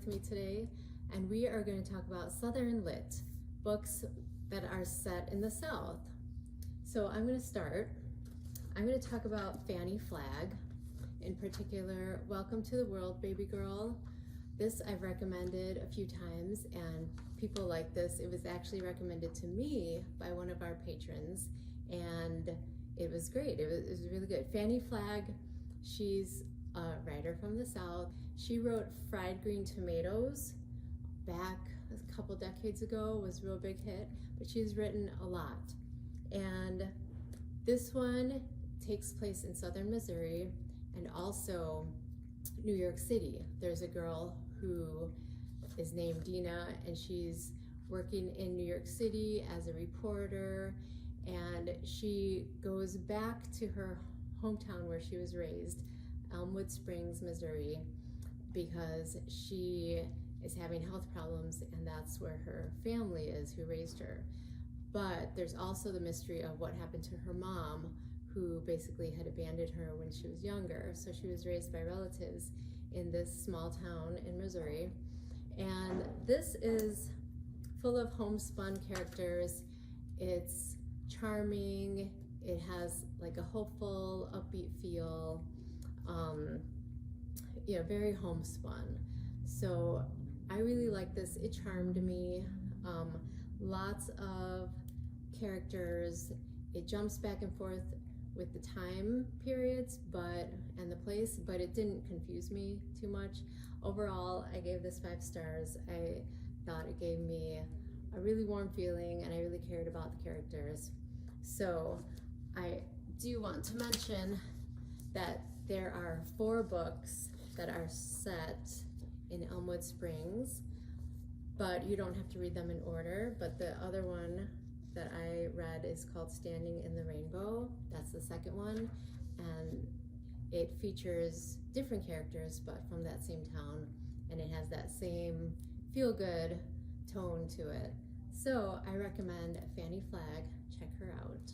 with me today, and we are going to talk about Southern Lit, books that are set in the South. So I'm going to start. I'm going to talk about Fannie Flagg, in particular, Welcome to the World, Baby Girl. This I've recommended a few times, and people like this. It was actually recommended to me by one of our patrons, and it was great. It was really good. Fannie Flagg, she's a writer from the South. She wrote Fried Green Tomatoes back a couple decades ago, was a real big hit, but she's written a lot. And this one takes place in southern Missouri and also New York City. There's a girl who is named Dina, and she's working in New York City as a reporter, and she goes back to her hometown where she was raised, Elmwood Springs, Missouri, because she is having health problems, and that's where her family is who raised her. But there's also the mystery of what happened to her mom, who basically had abandoned her when she was younger. So she was raised by relatives in this small town in Missouri. And this is full of homespun characters. It's charming. It has like a hopeful, upbeat feel. Very homespun. So I really like this. It charmed me. Lots of characters. It jumps back and forth with the time periods and the place, but it didn't confuse me too much. Overall, I gave this 5 stars. I thought it gave me a really warm feeling, and I really cared about the characters. So I do want to mention that there are 4 books that are set in Elmwood Springs, but you don't have to read them in order. But the other one that I read is called Standing in the Rainbow. That's the second one, and it features different characters but from that same town, and it has that same feel-good tone to it. So I recommend Fannie Flagg. Check her out.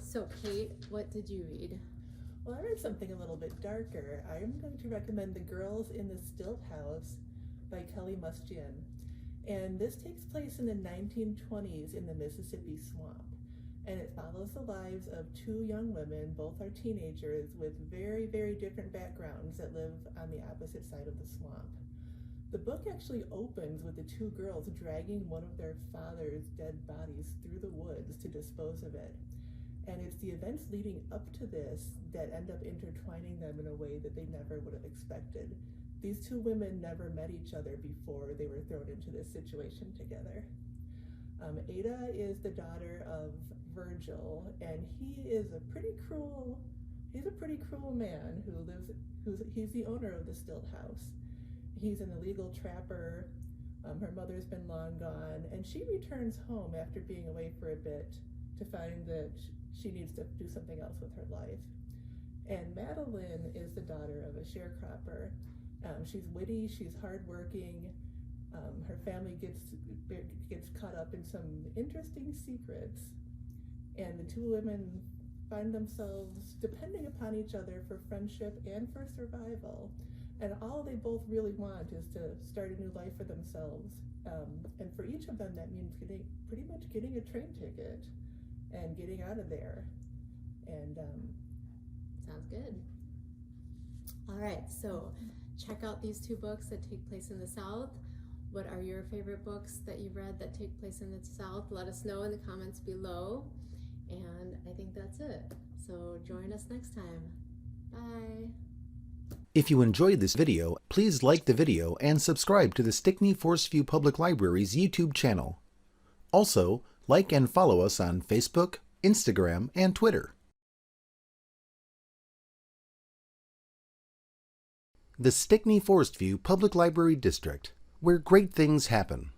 So Kate, what did you read? Well, I read something a little bit darker. I am going to recommend The Girls in the Stilt House by Kelly Mustian. And this takes place in the 1920s in the Mississippi swamp. And it follows the lives of 2 young women, both are teenagers, with very, very different backgrounds that live on the opposite side of the swamp. The book actually opens with the 2 girls dragging one of their father's dead bodies through the woods to dispose of it. And it's the events leading up to this that end up intertwining them in a way that they never would have expected. These 2 women never met each other before they were thrown into this situation together. Ada is the daughter of Virgil, and he's a pretty cruel man he's the owner of the Stilt House. He's an illegal trapper. Her mother's been long gone, and she returns home after being away for a bit to find that she needs to do something else with her life. And Madeline is the daughter of a sharecropper. She's witty, she's hardworking. Her family gets caught up in some interesting secrets, and the 2 women find themselves depending upon each other for friendship and for survival. And all they both really want is to start a new life for themselves. And for each of them, that means pretty much getting a train ticket and getting out of there. And sounds good. All right, so check out these 2 books that take place in the South. What are your favorite books that you've read that take place in the South? Let us know in the comments below. And I think that's it. So join us next time. Bye. If you enjoyed this video, please like the video and subscribe to the Stickney-Forest View Public Library's YouTube channel. Also, like and follow us on Facebook, Instagram, and Twitter. The Stickney-Forest View Public Library District, where great things happen.